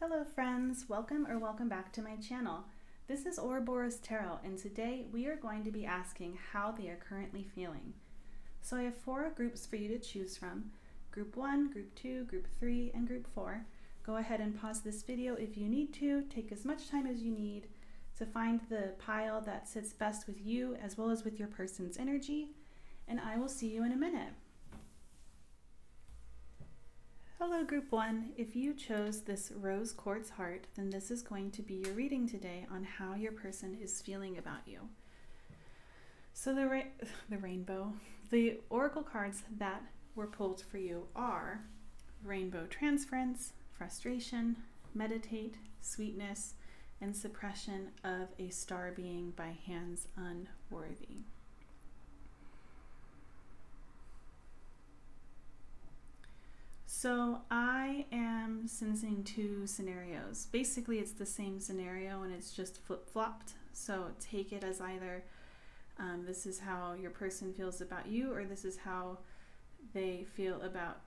Hello friends, welcome back to my channel. This is Ouroboros Tarot, and today we are going to be asking how they are currently feeling. So I have 4 groups for you to choose from: Group 1, Group 2, Group 3, and Group 4. Go ahead and pause this video if you need to. Take as much time as you need to find the pile that sits best with you as well as with your person's energy, and I will see you in a minute. Hello Group 1, if you chose this rose quartz heart, then this is going to be your reading today on how your person is feeling about you. So the oracle cards that were pulled for you are Rainbow Transference, Frustration, Meditate, Sweetness, and Suppression of a Star Being by Hands Unworthy. So I am sensing 2 scenarios. Basically, it's the same scenario and it's just flip-flopped. So take it as either this is how your person feels about you, or this is how they feel about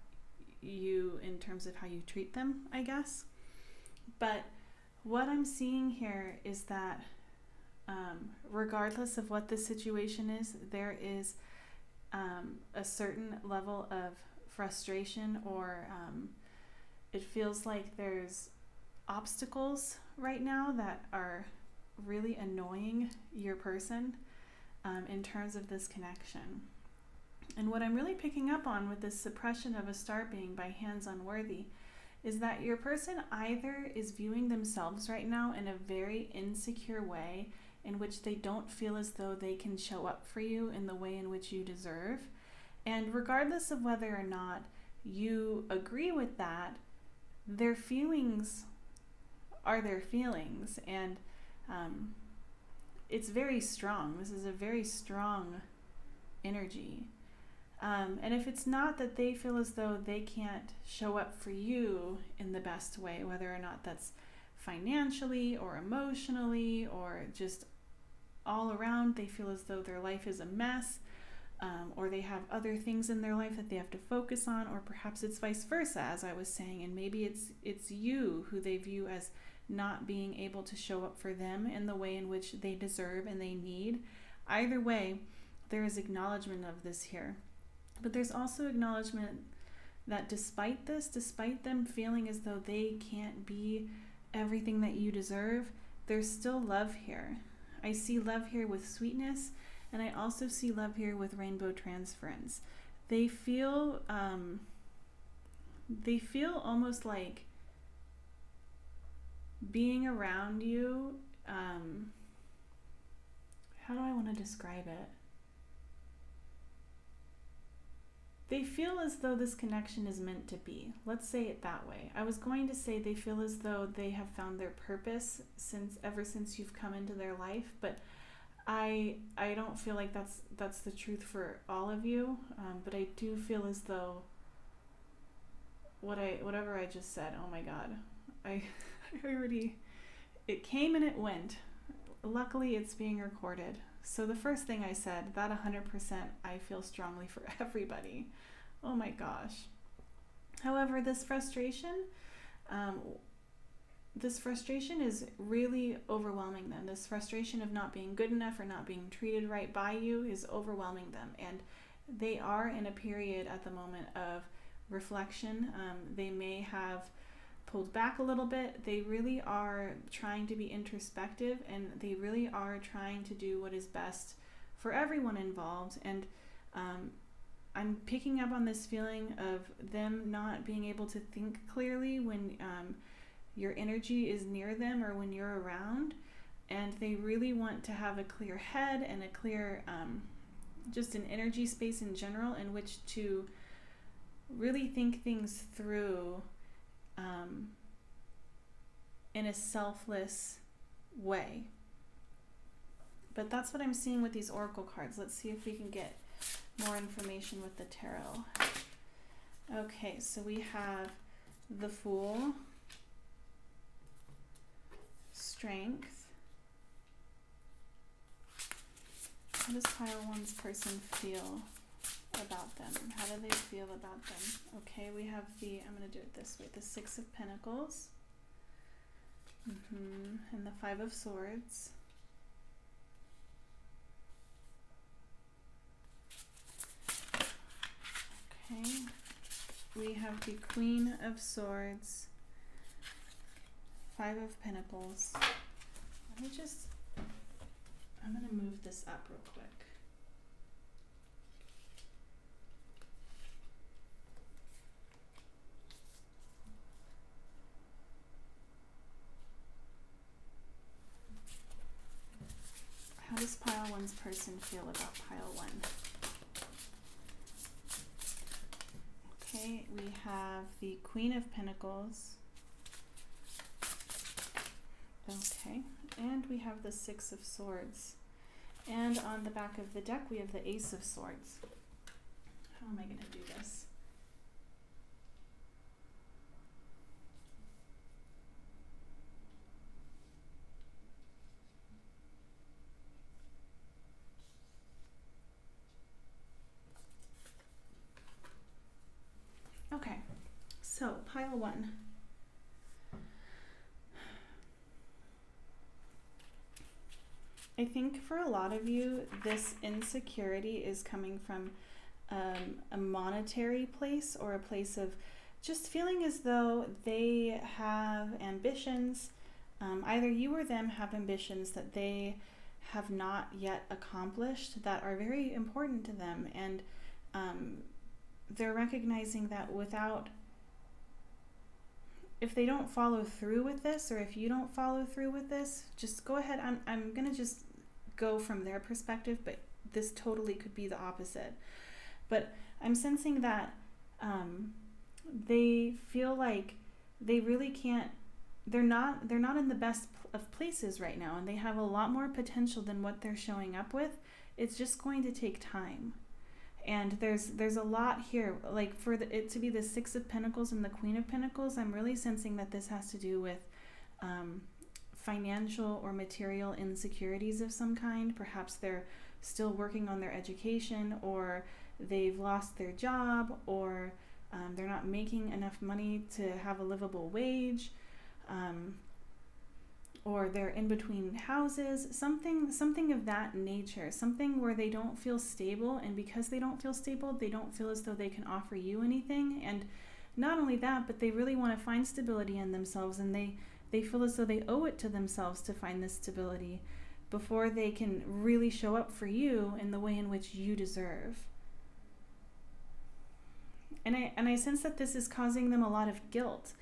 you in terms of how you treat them, I guess. But what I'm seeing here is that regardless of what the situation is, there is a certain level of frustration, or it feels like there's obstacles right now that are really annoying your person in terms of this connection. And what I'm really picking up on with this suppression of a star being by Hands Unworthy is that your person either is viewing themselves right now in a very insecure way in which they don't feel as though they can show up for you in the way in which you deserve. And regardless of whether or not you agree with that, their feelings are their feelings, and it's very strong. This is a very strong energy. And if it's not that they feel as though they can't show up for you in the best way, whether or not that's financially or emotionally or just all around, they feel as though their life is a mess, or they have other things in their life that they have to focus on, or perhaps it's vice versa, as I was saying, and maybe it's you who they view as not being able to show up for them in the way in which they deserve and they need. Either way, there is acknowledgement of this here. But there's also acknowledgement that despite this, despite them feeling as though they can't be everything that you deserve, there's still love here. I see love here with sweetness, and I also see love here with rainbow transference. They feel almost like being around you. How do I want to describe it? They feel as though this connection is meant to be. Let's say it that way. I was going to say they feel as though they have found their purpose ever since you've come into their life, but I don't feel like that's the truth for all of you, but I do feel as though whatever I just said, oh my God, it came and it went. Luckily, it's being recorded. So the first thing I said, that 100% I feel strongly for everybody. Oh my gosh. However, this frustration is really overwhelming them. This frustration of not being good enough or not being treated right by you is overwhelming them. And they are in a period at the moment of reflection. They may have pulled back a little bit. They really are trying to be introspective, and they really are trying to do what is best for everyone involved. And I'm picking up on this feeling of them not being able to think clearly when your energy is near them or when you're around, and they really want to have a clear head and a clear just an energy space in general in which to really think things through in a selfless way. But that's what I'm seeing with these oracle cards. Let's see if we can get more information with the tarot. Okay, so we have the Fool, Strength. How does pile one's person feel about them? How do they feel about them? Okay, we have I'm going to do it this way, the Six of Pentacles, And the Five of Swords. Okay. We have the Queen of Swords, Five of Pentacles. I'm going to move this up real quick. How does pile one's person feel about pile one? Okay, we have the Queen of Pentacles. Okay, and we have the Six of Swords. And on the back of the deck, we have the Ace of Swords. How am I going to do this? Okay, so pile one. I think for a lot of you, this insecurity is coming from a monetary place, or a place of just feeling as though they have ambitions. Either you or them have ambitions that they have not yet accomplished that are very important to them. And they're recognizing that if they don't follow through with this, or if you don't follow through with this, just go ahead. I'm going to just go from their perspective, but this totally could be the opposite. But I'm sensing that they feel like they really can't, they're not in the best of places right now, and they have a lot more potential than what they're showing up with. It's just going to take time. And there's a lot here, like for it to be the Six of Pentacles and the Queen of Pentacles. I'm really sensing that this has to do with financial or material insecurities of some kind. Perhaps they're still working on their education, or they've lost their job, or they're not making enough money to have a livable wage, or they're in between houses, something of that nature, something where they don't feel stable. And because they don't feel stable, they don't feel as though they can offer you anything. And not only that, but they really want to find stability in themselves, and they feel as though they owe it to themselves to find this stability before they can really show up for you in the way in which you deserve. And I sense that this is causing them a lot of guilt.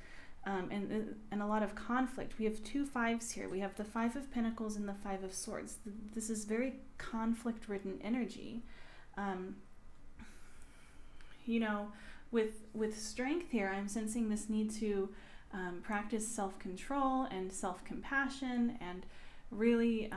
And a lot of conflict. We have two fives here. We have the Five of Pentacles and the Five of Swords. This is very conflict-ridden energy. With strength here, I'm sensing this need to practice self-control and self-compassion, and really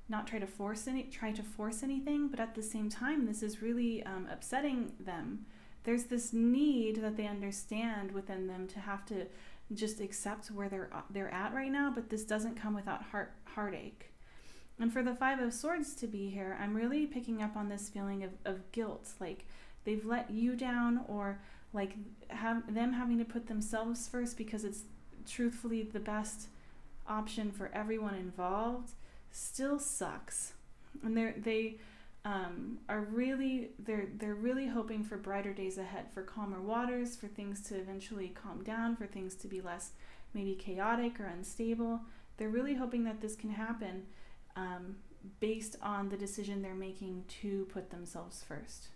not try to force anything. But at the same time, this is really upsetting them. There's this need that they understand within them to have to just accept where they're at right now, but this doesn't come without heartache. And for the Five of Swords to be here, I'm really picking up on this feeling of guilt, like they've let you down, or like them having to put themselves first because it's truthfully the best option for everyone involved, still sucks. And they're really hoping for brighter days ahead, for calmer waters, for things to eventually calm down, for things to be less maybe chaotic or unstable. They're really hoping that this can happen based on the decision they're making to put themselves first.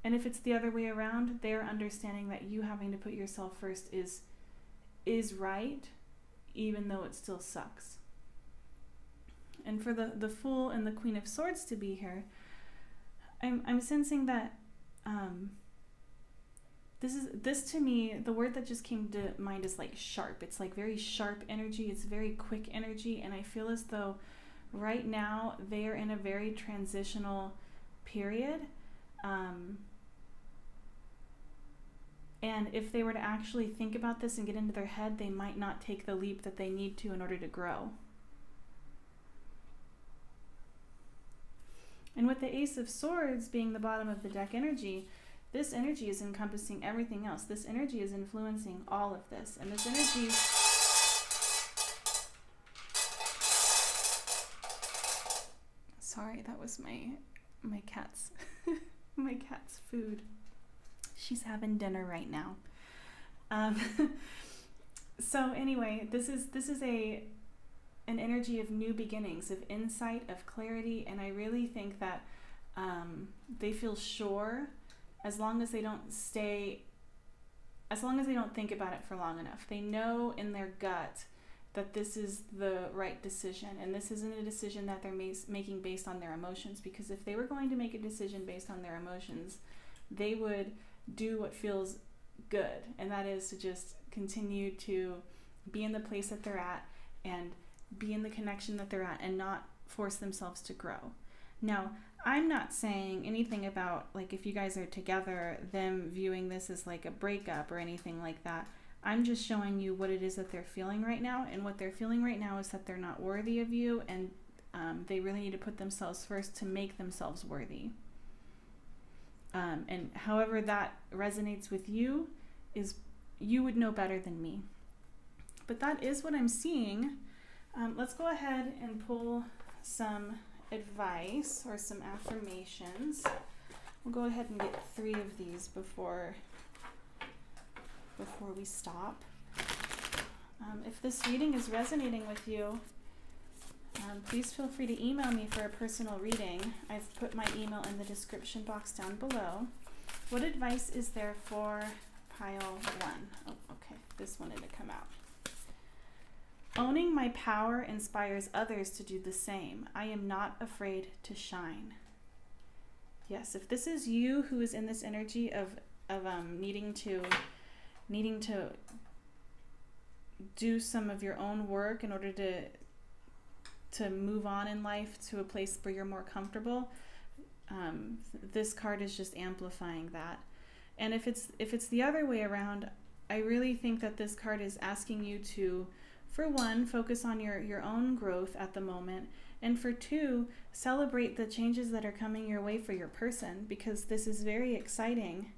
And if it's the other way around, they're understanding that you having to put yourself first is right, even though it still sucks. And for the Fool and the Queen of Swords to be here, I'm sensing that this to me, the word that just came to mind is like sharp. It's like very sharp energy. It's very quick energy. And I feel as though right now they are in a very transitional period. And if they were to actually think about this and get into their head, they might not take the leap that they need to in order to grow. And with the Ace of Swords being the bottom of the deck energy, This energy is encompassing everything else. This energy is influencing all of this. And this energy... Sorry, that was my cat's my cat's food. She's having dinner right now. So anyway, this is an energy of new beginnings, of insight, of clarity, and I really think that they feel sure as long as they don't think about it for long enough. They know in their gut that this is the right decision, and this isn't a decision that they're making based on their emotions, because if they were going to make a decision based on their emotions, they would do what feels good, and that is to just continue to be in the place that they're at and be in the connection that they're at and not force themselves to grow. Now, I'm not saying anything about, like, if you guys are together, them viewing this as like a breakup or anything like that. I'm just showing you what it is that they're feeling right now, and what they're feeling right now is that they're not worthy of you, and they really need to put themselves first to make themselves worthy. And however that resonates with you, is you would know better than me. But that is what I'm seeing. Let's go ahead and pull some advice or some affirmations. We'll go ahead and get 3 of these before we stop. If this reading is resonating with you, please feel free to email me for a personal reading. I've put my email in the description box down below. What advice is there for pile 1? Oh, okay, this wanted to come out. Owning my power inspires others to do the same. I am not afraid to shine. Yes, if this is you who is in this energy of needing to do some of your own work in order to move on in life to a place where you're more comfortable, this card is just amplifying that. And if it's the other way around, I really think that this card is asking you to, for one, focus on your own growth at the moment, and for 2, celebrate the changes that are coming your way for your person, because this is very exciting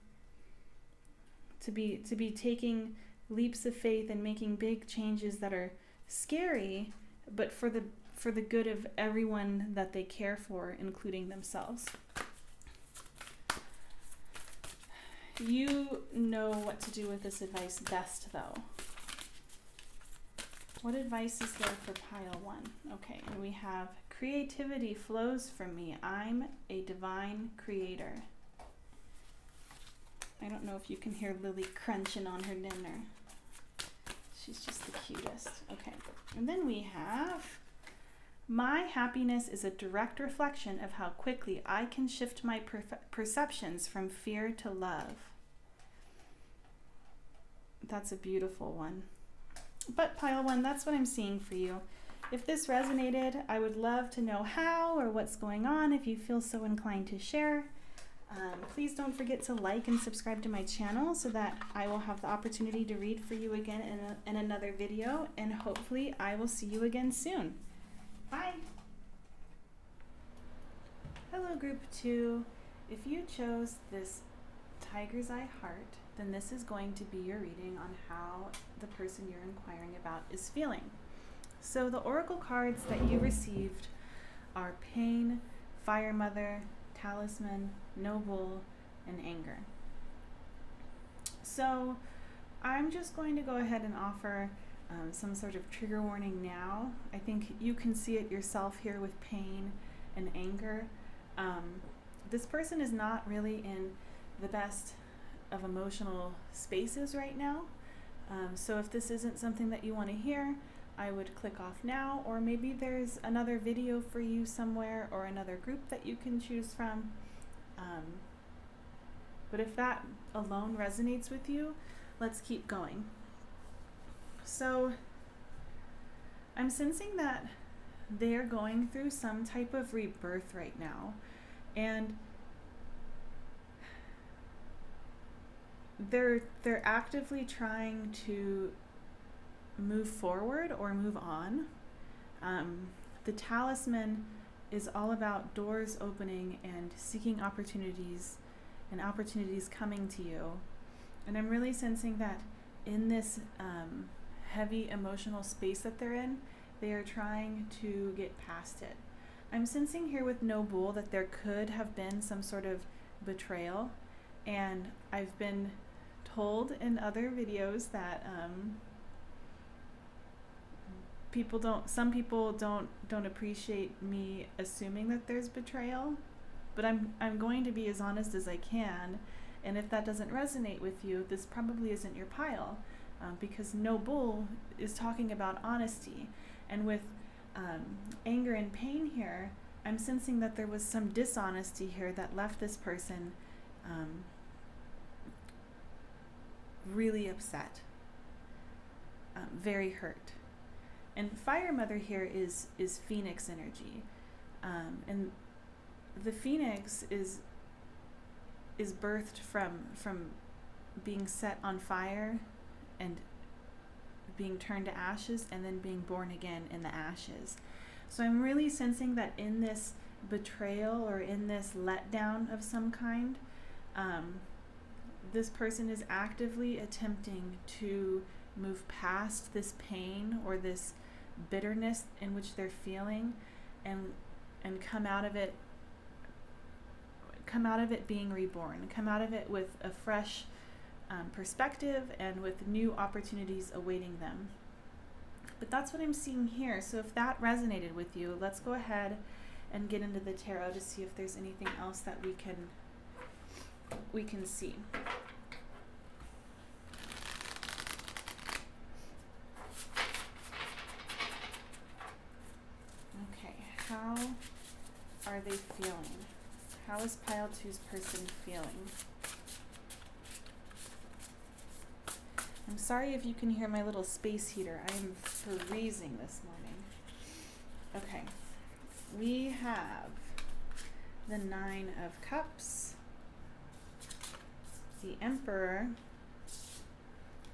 to be taking leaps of faith and making big changes that are scary, but for the good of everyone that they care for, including themselves. You know what to do with this advice best, though. What advice is there for pile 1? Okay, and we have creativity flows from me. I'm a divine creator. I don't know if you can hear Lily crunching on her dinner. She's just the cutest. Okay, and then we have, my happiness is a direct reflection of how quickly I can shift my perceptions from fear to love. That's a beautiful one. But pile 1, that's what I'm seeing for you. If this resonated, I would love to know how or what's going on if you feel so inclined to share. Please don't forget to like and subscribe to my channel so that I will have the opportunity to read for you again in another video, and hopefully I will see you again soon. Bye! Hello group 2. If you chose this tiger's eye heart, then this is going to be your reading on how the person you're inquiring about is feeling. So the oracle cards that you received are Pain, Fire Mother, Talisman, Noble, and Anger. So I'm just going to go ahead and offer some sort of trigger warning now. I think you can see it yourself here with Pain and Anger. This person is not really in the best of emotional spaces right now. So if this isn't something that you want to hear, I would click off now, or maybe there's another video for you somewhere or another group that you can choose from. But if that alone resonates with you, let's keep going. So I'm sensing that they're going through some type of rebirth right now, and they're actively trying to move forward or move on. The Talisman is all about doors opening and seeking opportunities and opportunities coming to you. And I'm really sensing that in this heavy emotional space that they're in, they are trying to get past it. I'm sensing here with no bull that there could have been some sort of betrayal, and I've been told in other videos that some people don't appreciate me assuming that there's betrayal, but I'm going to be as honest as I can, and if that doesn't resonate with you, this probably isn't your pile, because no bull is talking about honesty, and with anger and pain here, I'm sensing that there was some dishonesty here that left this person really upset, very hurt. And Fire Mother here is Phoenix energy, and the Phoenix is birthed from being set on fire and being turned to ashes and then being born again in the ashes. So I'm really sensing that in this betrayal or in this letdown of some kind, this person is actively attempting to move past this pain or this bitterness in which they're feeling, and come out of it being reborn, come out of it with a fresh perspective and with new opportunities awaiting them. But that's what I'm seeing here. So if that resonated with you, let's go ahead and get into the tarot to see if there's anything else that we can see. Okay, how are they feeling? How is pile 2's person feeling? I'm sorry if you can hear my little space heater. I am freezing this morning. Okay, we have the 9 of Cups, the Emperor,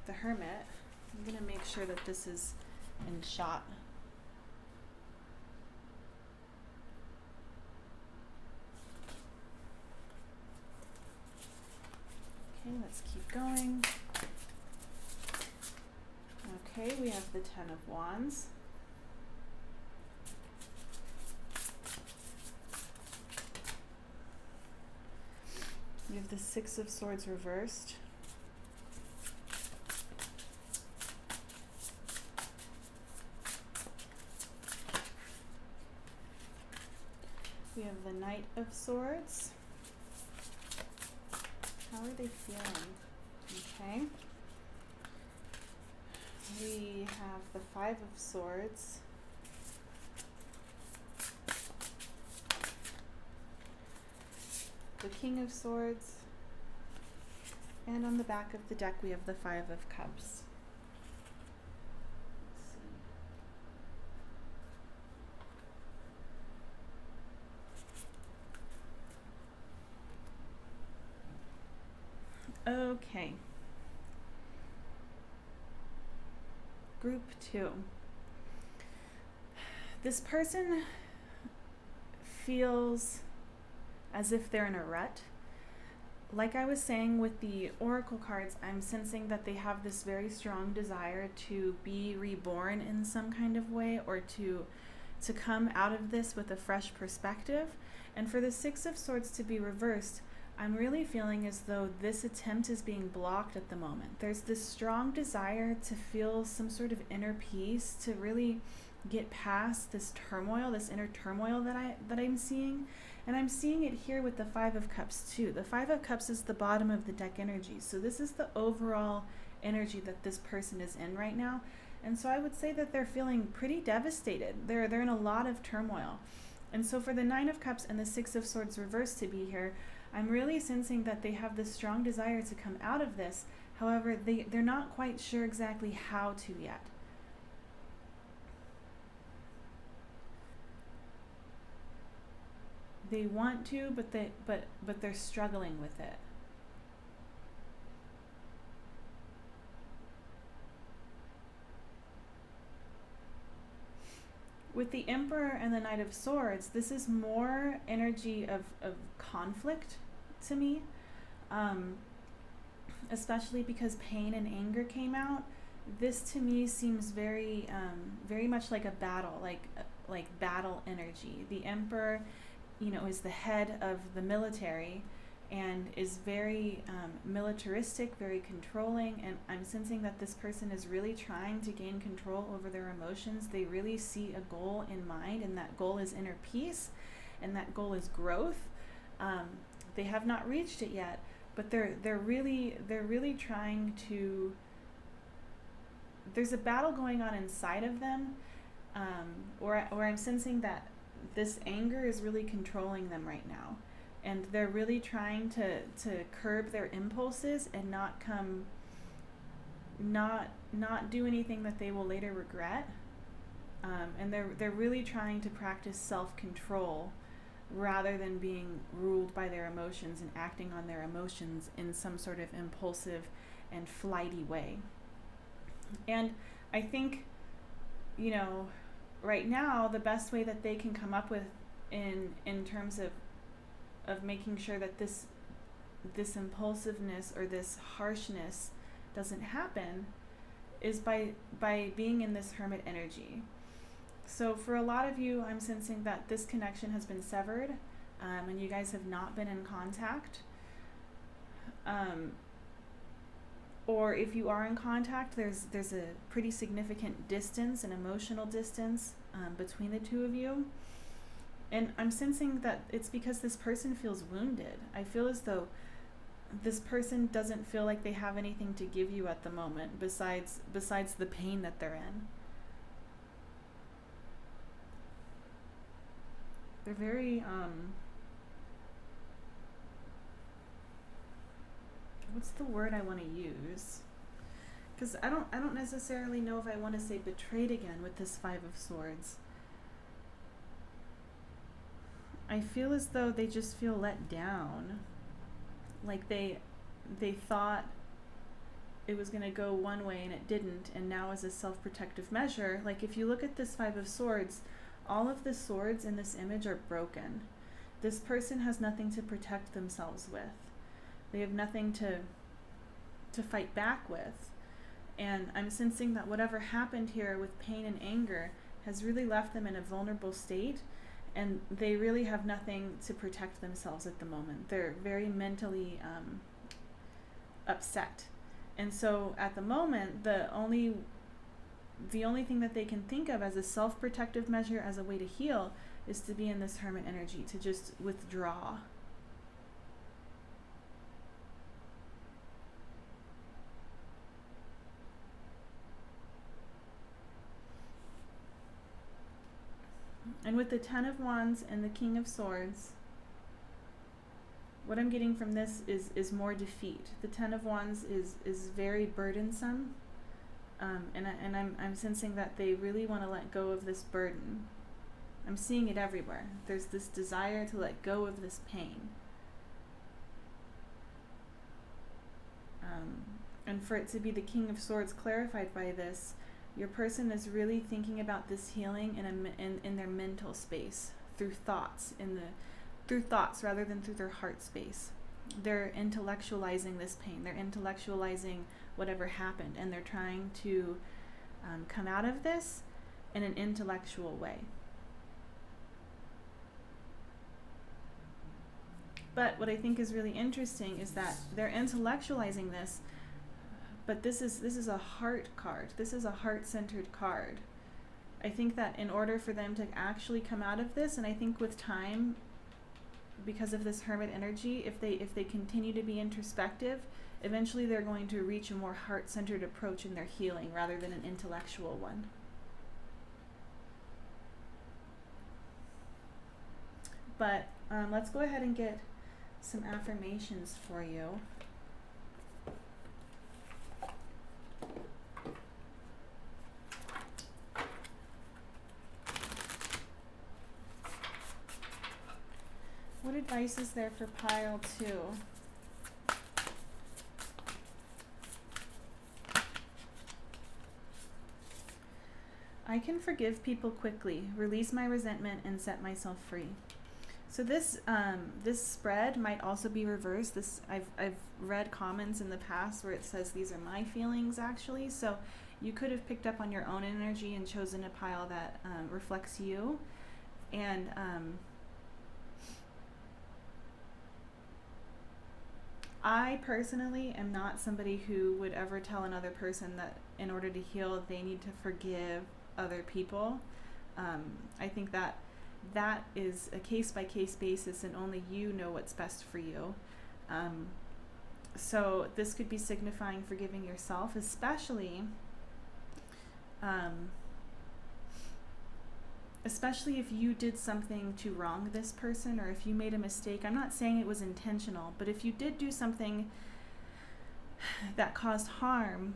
the Hermit. I'm going to make sure that this is in shot. Okay, let's keep going. Okay, we have the 10 of Wands. We have the 6 of Swords reversed. We have the Knight of Swords. How are they feeling? Okay. We have the 5 of Swords. The King of Swords. And on the back of the deck we have the 5 of Cups. Okay. Group 2. This person feels as if they're in a rut. Like I was saying with the oracle cards, I'm sensing that they have this very strong desire to be reborn in some kind of way, or to come out of this with a fresh perspective. And for the 6 of Swords to be reversed, I'm really feeling as though this attempt is being blocked at the moment. There's this strong desire to feel some sort of inner peace, to really get past this turmoil, this inner turmoil that I'm seeing. And I'm seeing it here with the 5 of Cups too. The 5 of Cups is the bottom of the deck energy. So this is the overall energy that this person is in right now. And so I would say that they're feeling pretty devastated. They're in a lot of turmoil. And so for the 9 of Cups and the 6 of Swords reversed to be here, I'm really sensing that they have this strong desire to come out of this. However, they're not quite sure exactly how to yet. They want to, but they're struggling with it. With the Emperor and the Knight of Swords, this is more energy of conflict to me. Um, especially because pain and anger came out. This to me seems very much like a battle, like battle energy. The emperor, is the head of the military, and is very militaristic, very controlling. And I'm sensing that this person is really trying to gain control over their emotions. They really see a goal in mind, and that goal is inner peace, and that goal is growth. They have not reached it yet, but they're really trying to. There's a battle going on inside of them, or I'm sensing that this anger is really controlling them right now, and they're really trying to curb their impulses and not do anything that they will later regret. And they're really trying to practice self-control rather than being ruled by their emotions and acting on their emotions in some sort of impulsive and flighty way. And I think, right now, the best way that they can come up with in terms of making sure that this impulsiveness or this harshness doesn't happen is by being in this hermit energy. So for a lot of you, I'm sensing that this connection has been severed, and you guys have not been in contact. Or if you are in contact, there's a pretty significant distance, an emotional distance between the two of you. And I'm sensing that it's because this person feels wounded. I feel as though this person doesn't feel like they have anything to give you at the moment besides the pain that they're in. They're very what's the word I want to use? Because I don't necessarily know if I want to say betrayed again with this Five of Swords. I feel as though they just feel let down. Like they thought it was going to go one way and it didn't, and now as a self-protective measure, like if you look at this Five of Swords, all of the swords in this image are broken. This person has nothing to protect themselves with. They have nothing to fight back with. And I'm sensing that whatever happened here with pain and anger has really left them in a vulnerable state, and they really have nothing to protect themselves at the moment. They're very mentally upset. And so at the moment, the only thing that they can think of as a self-protective measure, as a way to heal, is to be in this hermit energy, to just withdraw. And with the Ten of Wands and the King of Swords, what I'm getting from this is more defeat. The Ten of Wands is very burdensome, and I'm sensing that they really want to let go of this burden. I'm seeing it everywhere. There's this desire to let go of this pain. And for it to be the King of Swords clarified by this, your person is really thinking about this healing in their mental space, through thoughts, rather than through their heart space. They're intellectualizing this pain. They're intellectualizing whatever happened, and they're trying to come out of this in an intellectual way. But what I think is really interesting is that they're intellectualizing this, but this is a heart card. This is a heart-centered card. I think that in order for them to actually come out of this, and I think with time, because of this hermit energy, if they continue to be introspective, eventually they're going to reach a more heart-centered approach in their healing rather than an intellectual one. But let's go ahead and get some affirmations for you. What advice is there for pile 2? I can forgive people quickly, release my resentment, and set myself free. So this spread might also be reversed. I've read comments in the past where it says these are my feelings actually. So you could have picked up on your own energy and chosen a pile that reflects you. And I personally am not somebody who would ever tell another person that in order to heal they need to forgive other people. I think that is a case-by-case basis, and only you know what's best for you. So this could be signifying forgiving yourself, especially if you did something to wrong this person, or if you made a mistake. I'm not saying it was intentional, but if you did do something that caused harm,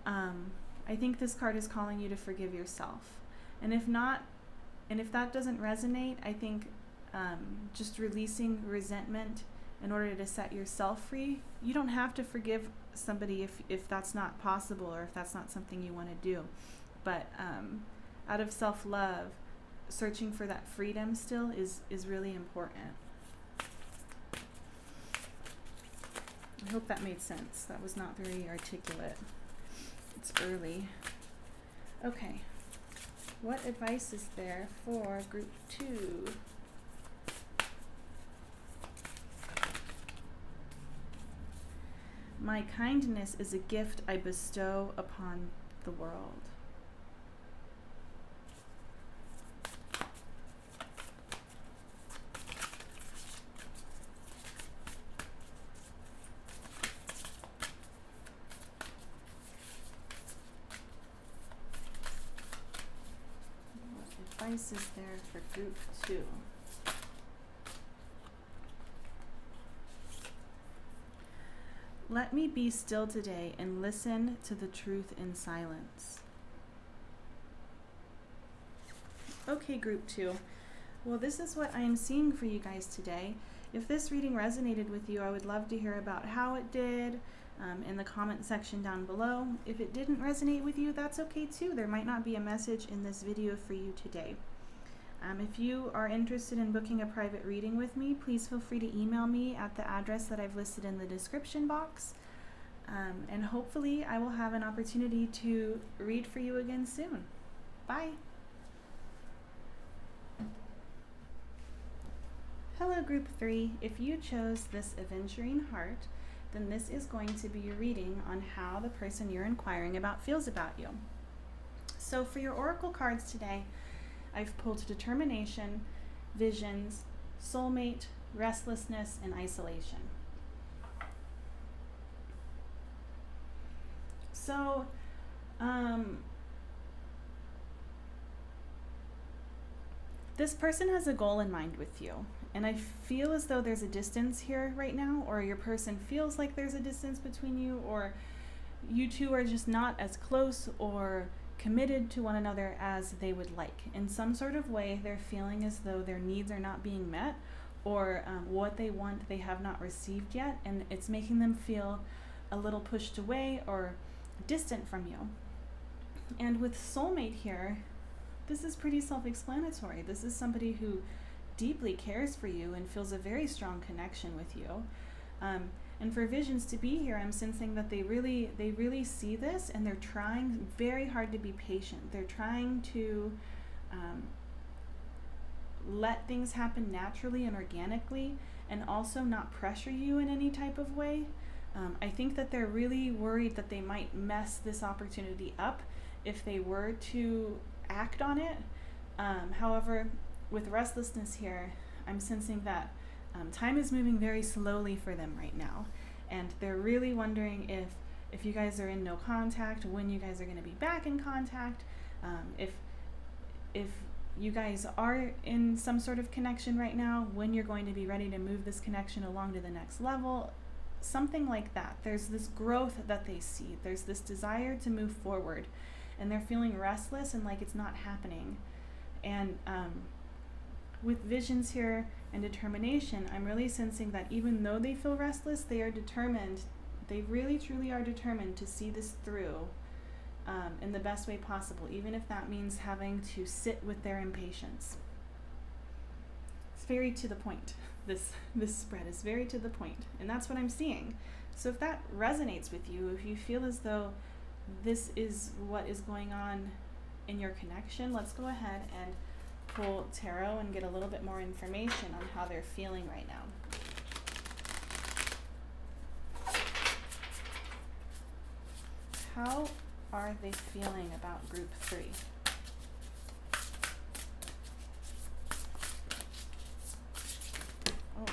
I think this card is calling you to forgive yourself. And if not, and if that doesn't resonate, I think just releasing resentment in order to set yourself free. You don't have to forgive somebody if that's not possible, or if that's not something you want to do. But out of self-love, searching for that freedom still is really important. I hope that made sense. That was not very articulate. It's early. Okay. What advice is there for group 2? My kindness is a gift I bestow upon the world. What advice is there for group 2? Let me be still today and listen to the truth in silence. Okay, group 2. Well, this is what I am seeing for you guys today. If this reading resonated with you, I would love to hear about how it did in the comment section down below. If it didn't resonate with you, that's okay too. There might not be a message in this video for you today. If you are interested in booking a private reading with me, please feel free to email me at the address that I've listed in the description box. And hopefully I will have an opportunity to read for you again soon. Bye. Hello, group 3. If you chose this aventurine heart, then this is going to be your reading on how the person you're inquiring about feels about you. So for your oracle cards today, I've pulled determination, visions, soulmate, restlessness, and isolation. So, this person has a goal in mind with you, and I feel as though there's a distance here right now, or your person feels like there's a distance between you, or you two are just not as close or committed to one another as they would like. In some sort of way, they're feeling as though their needs are not being met, or what they want they have not received yet, and it's making them feel a little pushed away or distant from you. And with soulmate here, this is pretty self-explanatory. This is somebody who deeply cares for you and feels a very strong connection with you. And for visions to be here, I'm sensing that they really see this, and they're trying very hard to be patient. They're trying to let things happen naturally and organically, and also not pressure you in any type of way. I think that they're really worried that they might mess this opportunity up if they were to act on it. However, with restlessness here, I'm sensing that time is moving very slowly for them right now, and they're really wondering if you guys are in no contact, when you guys are going to be back in contact, if you guys are in some sort of connection right now, when you're going to be ready to move this connection along to the next level, something like that. There's this growth that they see. There's this desire to move forward, and they're feeling restless and like it's not happening. And with visions here and determination, I'm really sensing that even though they feel restless, they are determined. They really truly are determined to see this through in the best way possible, even if that means having to sit with their impatience. very to the point. This spread is very to the point, and that's what I'm seeing. So if that resonates with you, if you feel as though this is what is going on in your connection, let's go ahead and pull tarot and get a little bit more information on how they're feeling right now. How are they feeling about group 3? Oh,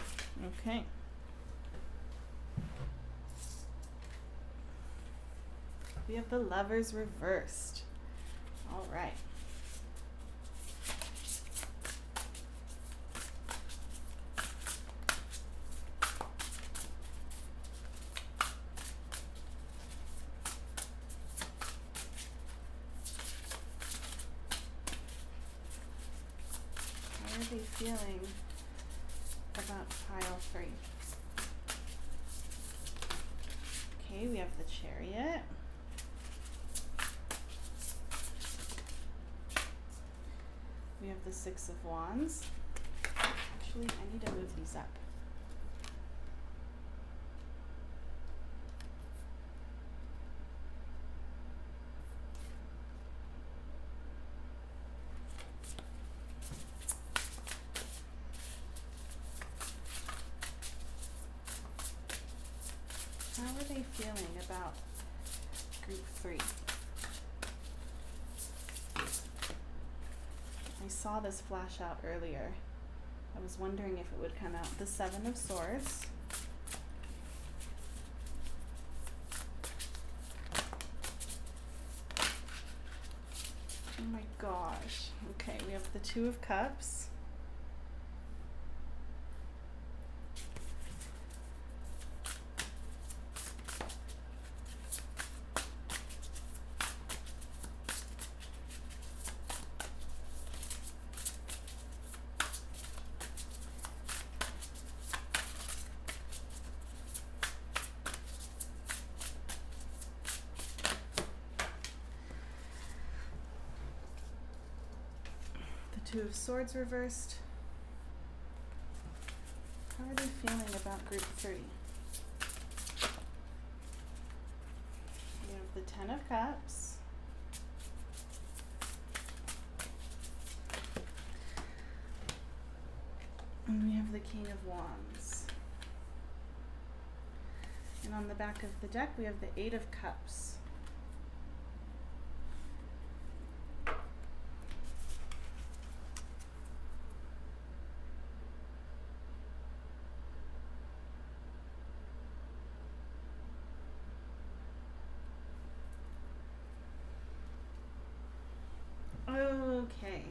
okay. We have the Lovers reversed. All right. How are they feeling about pile 3? Okay, we have the Chariot. We have the Six of Wands. Actually, I need to move these up. How are they feeling about group 3? I saw this flash out earlier. I was wondering if it would come out. The Seven of Swords. Oh my gosh. Okay, we have the Two of Cups. Two of Swords reversed. How are they feeling about group 3? We have the Ten of Cups. And we have the King of Wands. And on the back of the deck, we have the Eight of Cups. Okay.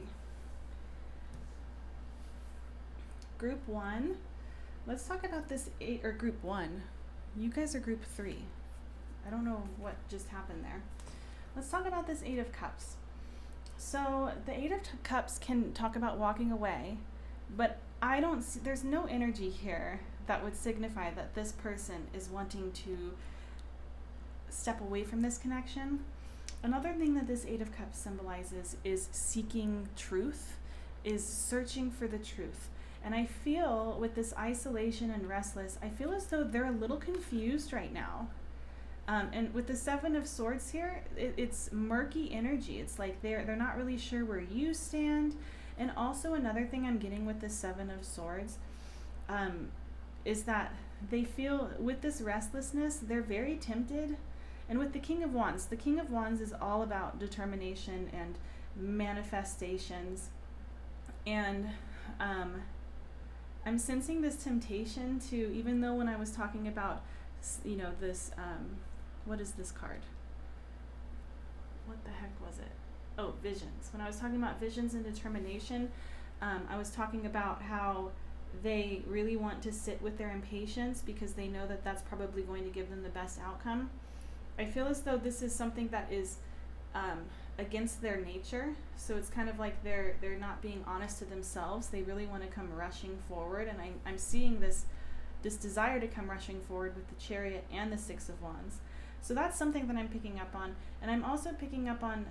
Group 1. Let's talk about this 8, or group 1. You guys are group 3. I don't know what just happened there. Let's talk about this Eight of Cups. So the Eight of Cups can talk about walking away, but I don't see, there's no energy here that would signify that this person is wanting to step away from this connection. Another thing that this Eight of Cups symbolizes is seeking truth, is searching for the truth. And I feel with this isolation and restless, I feel as though they're a little confused right now. And with the Seven of Swords here, it's murky energy. It's like they're not really sure where you stand. And also another thing I'm getting with the Seven of Swords is that they feel with this restlessness, they're very tempted. And with the King of Wands is all about determination and manifestations. And I'm sensing this temptation to, even though when I was talking about, you know, this, what is this card? What the heck was it? Oh, visions. When I was talking about visions and determination, I was talking about how they really want to sit with their impatience because they know that that's probably going to give them the best outcome. I feel as though this is something that is against their nature. So it's kind of like they're not being honest to themselves. They really want to come rushing forward, and I'm seeing this desire to come rushing forward with the Chariot and the Six of Wands. So that's something that I'm picking up on. And I'm also picking up on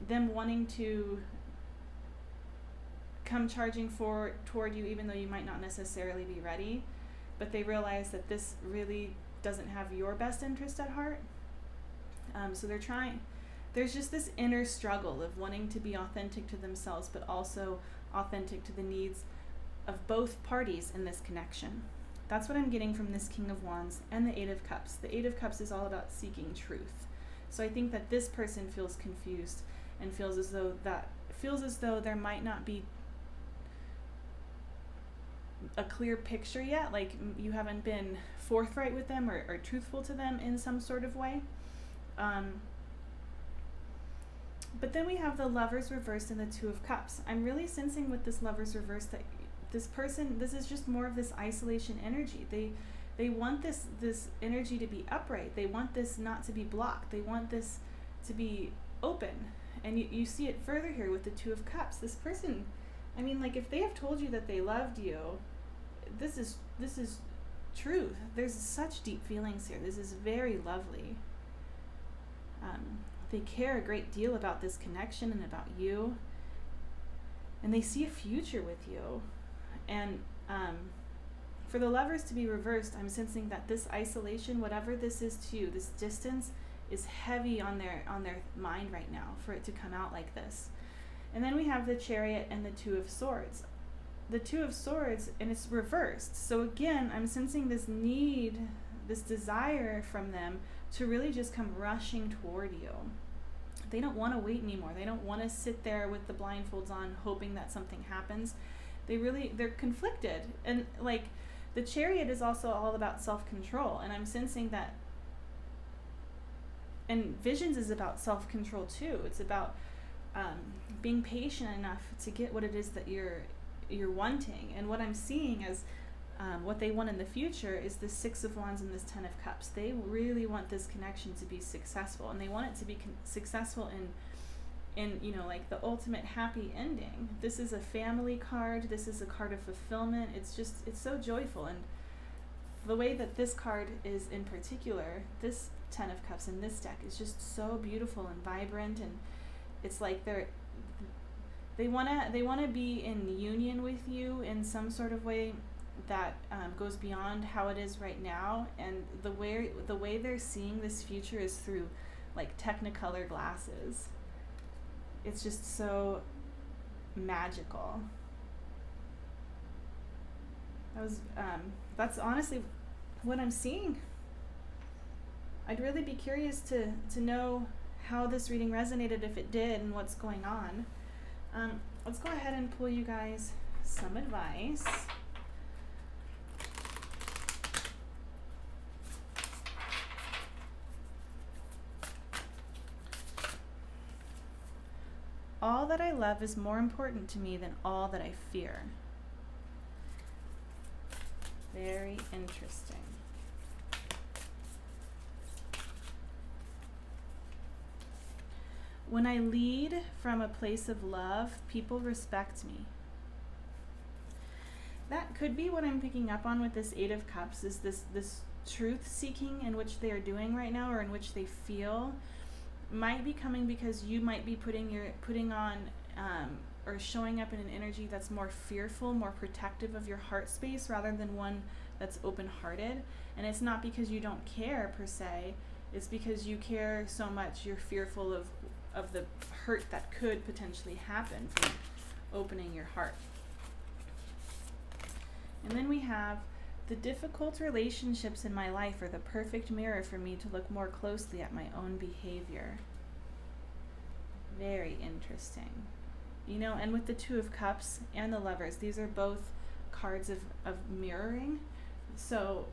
them wanting to come charging toward you, even though you might not necessarily be ready, but they realize that this really doesn't have your best interest at heart. So they're trying. There's just this inner struggle of wanting to be authentic to themselves, but also authentic to the needs of both parties in this connection. That's what I'm getting from this King of Wands and the Eight of Cups. The Eight of Cups is all about seeking truth. So I think that this person feels confused and feels as though there might not be a clear picture yet, like you haven't been forthright with them or truthful to them in some sort of way. But then we have the Lovers reversed and the Two of Cups. I'm really sensing with this Lovers reversed that this person, this is just more of this isolation energy. They want this energy to be upright. They want this not to be blocked. They want this to be open. And you see it further here with the Two of Cups. This person, I mean, like if they have told you that they loved you, this is truth. There's such deep feelings here. This is very lovely. They care a great deal about this connection and about you. And they see a future with you. And for the Lovers to be reversed, I'm sensing that this isolation, whatever this is to you, this distance is heavy on their mind right now for it to come out like this. And then we have the Chariot and the Two of Swords. The Two of Swords, and it's reversed. So again, I'm sensing this need, this desire from them to really just come rushing toward you. They don't want to wait anymore. They don't want to sit there with the blindfolds on hoping that something happens. They're conflicted. And like the Chariot is also all about self-control. And I'm sensing that, and Visions is about self-control too. It's about being patient enough to get what it is that you're wanting. And what I'm seeing is what they want in the future is the Six of Wands and this Ten of Cups. They really want this connection to be successful, and they want it to be successful in like the ultimate happy ending. This is a family card. This is a card of fulfillment. It's so joyful. And the way that this card is in particular, this Ten of Cups in this deck is just so beautiful and vibrant, and it's like they want to be in union with you in some sort of way that goes beyond how it is right now. And the way they're seeing this future is through like Technicolor glasses. It's just so magical. That's honestly what I'm seeing. I'd really be curious to know how this reading resonated, if it did, and what's going on. Let's go ahead and pull you guys some advice. All that I love is more important to me than all that I fear. Very interesting. When I lead from a place of love, people respect me. That could be what I'm picking up on with this Eight of Cups, is this truth seeking in which they are doing right now, or in which they feel, might be coming because you might be putting on or showing up in an energy that's more fearful, more protective of your heart space, rather than one that's open-hearted. And it's not because you don't care per se, it's because you care so much, you're fearful of the hurt that could potentially happen from opening your heart. And then we have the difficult relationships in my life are the perfect mirror for me to look more closely at my own behavior. Very interesting. And with the Two of Cups and the Lovers, these are both cards of mirroring. So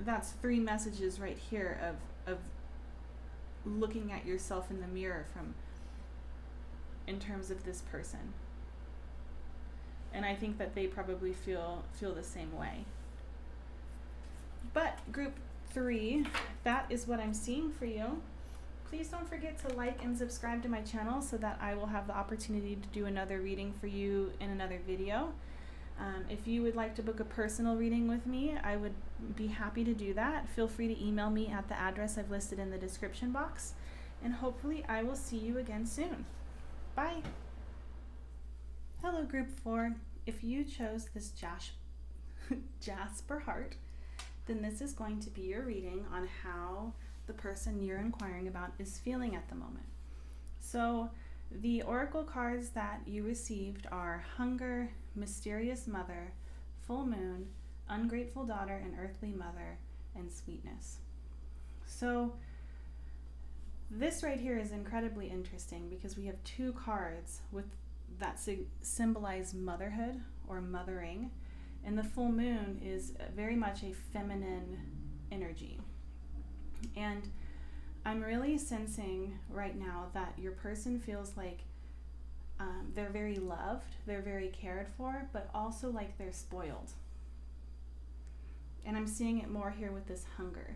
that's three messages right here of looking at yourself in the mirror in terms of this person. And I think that they probably feel the same way. But group 3, that is what I'm seeing for you. Please don't forget to like and subscribe to my channel so that I will have the opportunity to do another reading for you in another video. If you would like to book a personal reading with me, I would be happy to do that. Feel free to email me at the address I've listed in the description box. And hopefully I will see you again soon. Bye. Hello, Group 4. If you chose this Jasper heart, then this is going to be your reading on how the person you're inquiring about is feeling at the moment. So the oracle cards that you received are Hunger, Mysterious Mother, Full Moon, Ungrateful Daughter and Earthly Mother, and Sweetness. So this right here is incredibly interesting because we have two cards with that symbolize motherhood or mothering, and the full moon is very much a feminine energy. And I'm really sensing right now that your person feels like they're very loved, they're very cared for, but also like they're spoiled. And I'm seeing it more here with this hunger.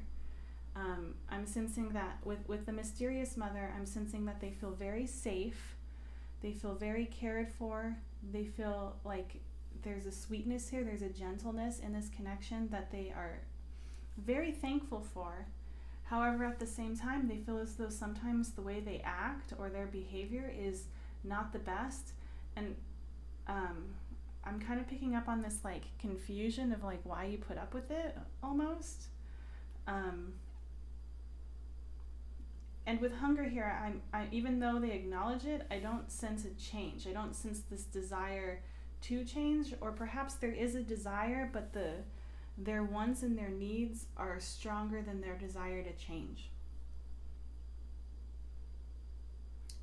I'm sensing that with the mysterious mother, I'm sensing that they feel very safe. They feel very cared for. They feel like there's a sweetness here, there's a gentleness in this connection that they are very thankful for. However, at the same time, they feel as though sometimes the way they act or their behavior is not the best. And I'm kind of picking up on this like confusion of like why you put up with it almost. And with hunger here, I even though they acknowledge it, I don't sense a change. I don't sense this desire to change, or perhaps there is a desire, but their wants and their needs are stronger than their desire to change.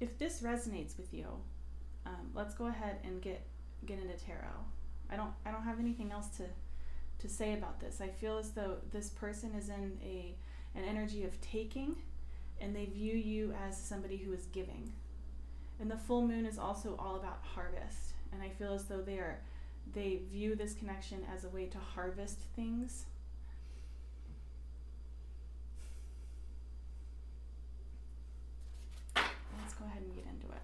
If this resonates with you, let's go ahead and get into tarot. I don't have anything else to say about this. I feel as though this person is in an energy of taking, and they view you as somebody who is giving. And the full moon is also all about harvest. And I feel as though they view this connection as a way to harvest things. Let's go ahead and get into it.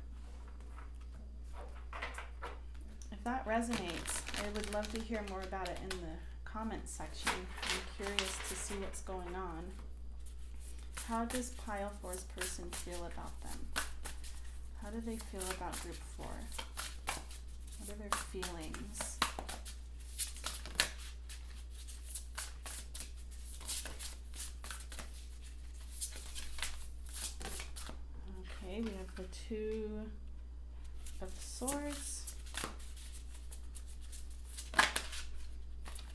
If that resonates, I would love to hear more about it in the comments section. I'm curious to see what's going on. How does Pile 4's person feel about them? How do they feel about Group 4? What are their feelings? Okay, we have the Two of Swords.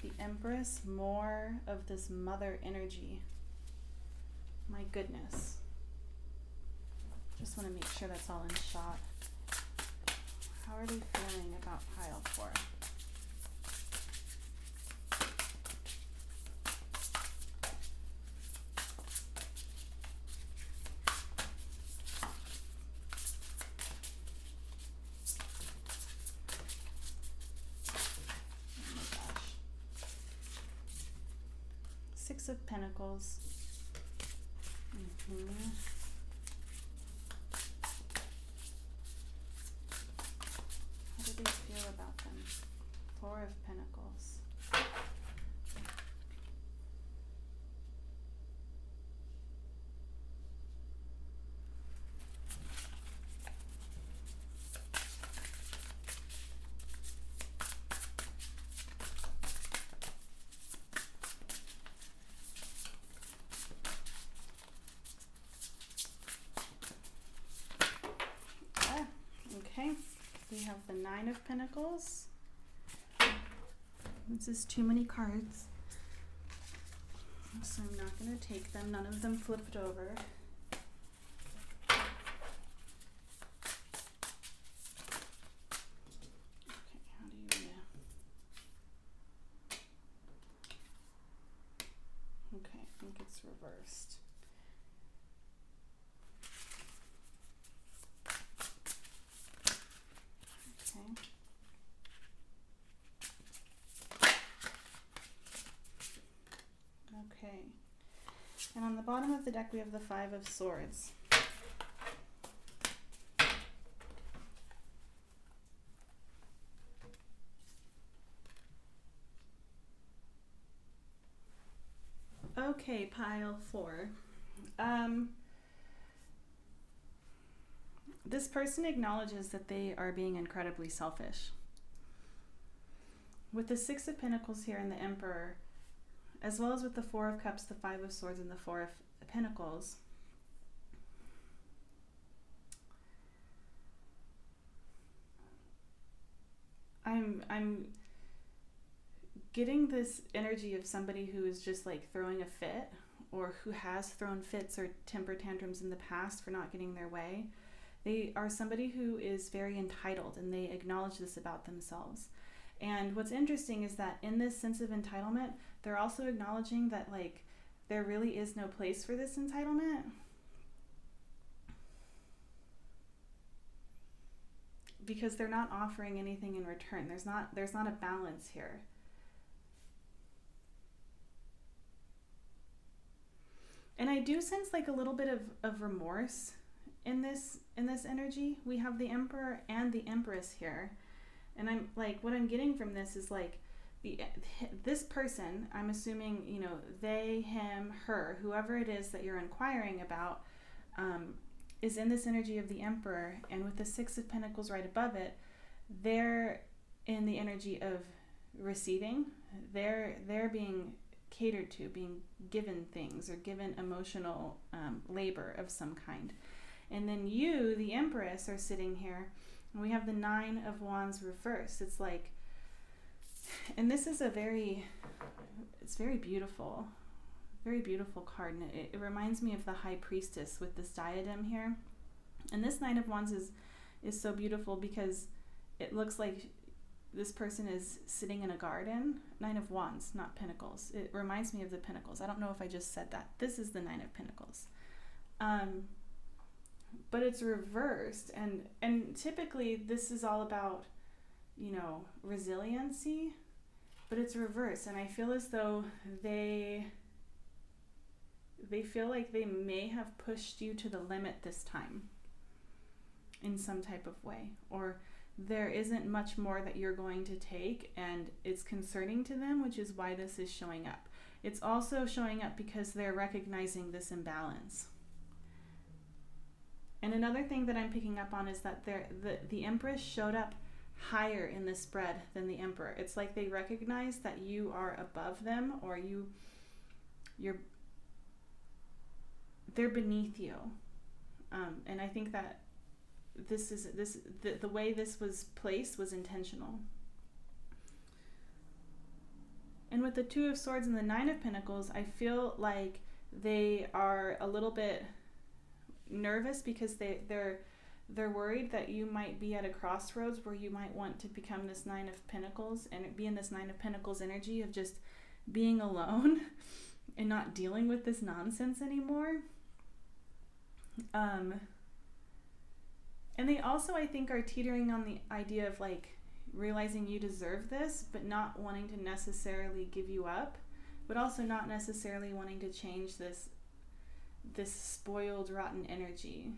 The Empress, more of this mother energy. My goodness. Just want to make sure that's all in shot. How are they feeling about Pile 4? Oh my gosh. Six of Pentacles. How do they feel about them? Four of Pentacles. Okay, we have the Nine of Pentacles. This is too many cards, so I'm not going to take them. None of them flipped over. Okay, how do you... Okay, I think it's reversed. Okay, and on the bottom of the deck we have the Five of Swords. Okay, Pile 4. This person acknowledges that they are being incredibly selfish. With the Six of Pentacles here and the Emperor, as well as with the Four of Cups, the Five of Swords, and the Four of Pentacles, I'm getting this energy of somebody who is just like throwing a fit, or who has thrown fits or temper tantrums in the past for not getting their way. They are somebody who is very entitled, and they acknowledge this about themselves. And what's interesting is that in this sense of entitlement, they're also acknowledging that like there really is no place for this entitlement. Because they're not offering anything in return. There's not a balance here. And I do sense like a little bit of remorse in this energy. We have the Emperor and the Empress here. And I'm like, what I'm getting from this is like this person, I'm assuming, you know, they, him, her, whoever it is that you're inquiring about, is in this energy of the Emperor, and with the Six of Pentacles right above it, they're in the energy of receiving. They're being catered to, being given things or given emotional labor of some kind. And then you, the Empress, are sitting here, and we have the Nine of Wands reversed. It's like, and this is it's very beautiful. Very beautiful card, and it reminds me of the High Priestess with this diadem here. And this Nine of Wands is so beautiful because it looks like this person is sitting in a garden. Nine of Wands, not Pentacles. It reminds me of the Pentacles. I don't know if I just said that. This is the Nine of Pentacles. But it's reversed, and typically this is all about, you know, resiliency, but it's reversed, and I feel as though they feel like they may have pushed you to the limit this time in some type of way, or there isn't much more that you're going to take, and it's concerning to them, which is why this is showing up. It's also showing up because they're recognizing this imbalance. And another thing that I'm picking up on is that the Empress showed up higher in the spread than the Emperor. It's like they recognize that you are above them, or they're beneath you. And I think that the way this was placed was intentional. And with the Two of Swords and the Nine of Pentacles, I feel like they are a little bit nervous because they're worried that you might be at a crossroads where you might want to become this Nine of Pentacles and be in this Nine of Pentacles energy of just being alone and not dealing with this nonsense anymore. And they also, I think, are teetering on the idea of like realizing you deserve this, but not wanting to necessarily give you up, but also not necessarily wanting to change this spoiled, rotten energy.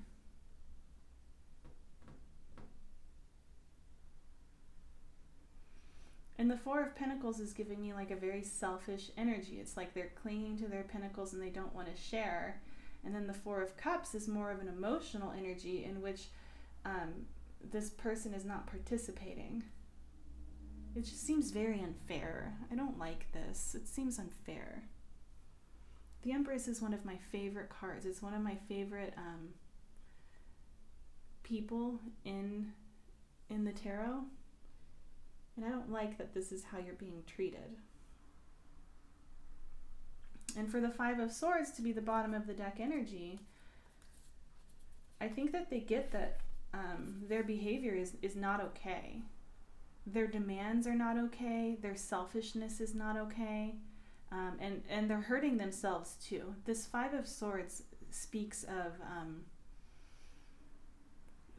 And the Four of Pentacles is giving me like a very selfish energy. It's like they're clinging to their pentacles and they don't want to share. And then the Four of Cups is more of an emotional energy in which this person is not participating. It just seems very unfair. I don't like this. It seems unfair. The Empress is one of my favorite cards. It's one of my favorite people in the tarot. And I don't like that this is how you're being treated. And for the Five of Swords to be the bottom of the deck energy, I think that they get that their behavior is not okay. Their demands are not okay. Their selfishness is not okay. And they're hurting themselves too. This Five of Swords speaks of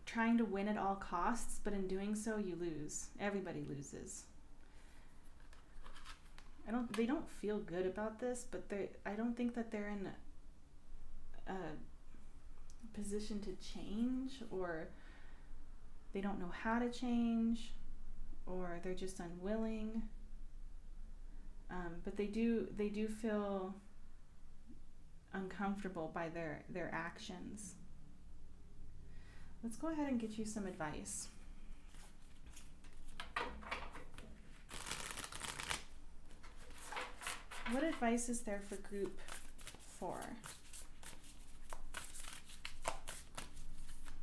trying to win at all costs, but in doing so you lose. Everybody loses. They don't feel good about this, but I don't think that they're in a position to change, or they don't know how to change, or they're just unwilling. But they do feel uncomfortable by their actions. Let's go ahead and get you some advice. What advice is there for group 4?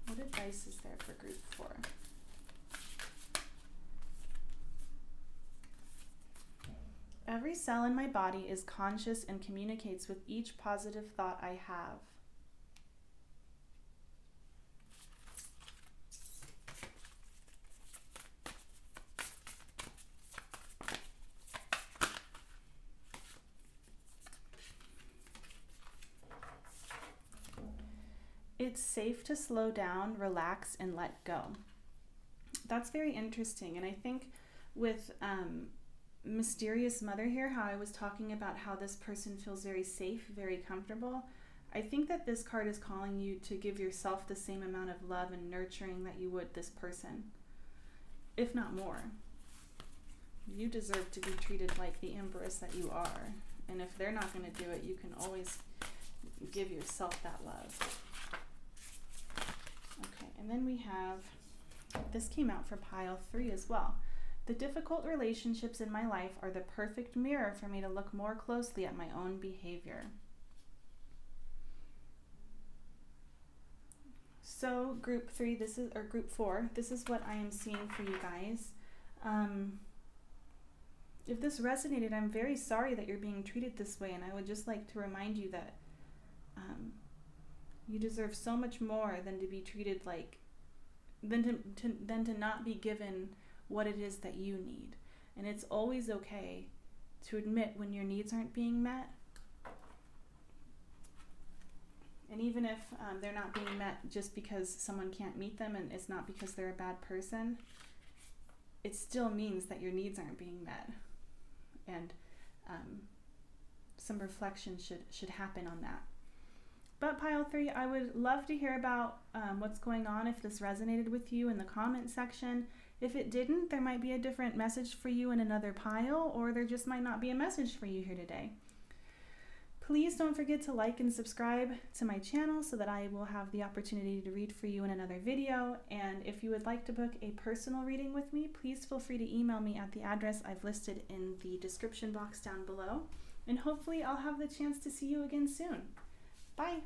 What advice is there for group 4? Every cell in my body is conscious and communicates with each positive thought I have. It's safe to slow down, relax, and let go. That's very interesting. And I think with Mysterious Mother here, how I was talking about how this person feels very safe, very comfortable, I think that this card is calling you to give yourself the same amount of love and nurturing that you would this person, if not more. You deserve to be treated like the Empress that you are. And if they're not going to do it, you can always give yourself that love. Okay, and then we have, this came out for pile 3 as well. The difficult relationships in my life are the perfect mirror for me to look more closely at my own behavior. So group 3, this is, or group 4, this is what I am seeing for you guys. If this resonated, I'm very sorry that you're being treated this way, and I would just like to remind you that you deserve so much more than to be treated like, than to not be given what it is that you need. And it's always okay to admit when your needs aren't being met. And even if they're not being met just because someone can't meet them and it's not because they're a bad person, it still means that your needs aren't being met. And some reflection should happen on that. But pile 3, I would love to hear about what's going on if this resonated with you in the comment section. If it didn't, there might be a different message for you in another pile, or there just might not be a message for you here today. Please don't forget to like and subscribe to my channel so that I will have the opportunity to read for you in another video. And if you would like to book a personal reading with me, please feel free to email me at the address I've listed in the description box down below. And hopefully I'll have the chance to see you again soon. Bye.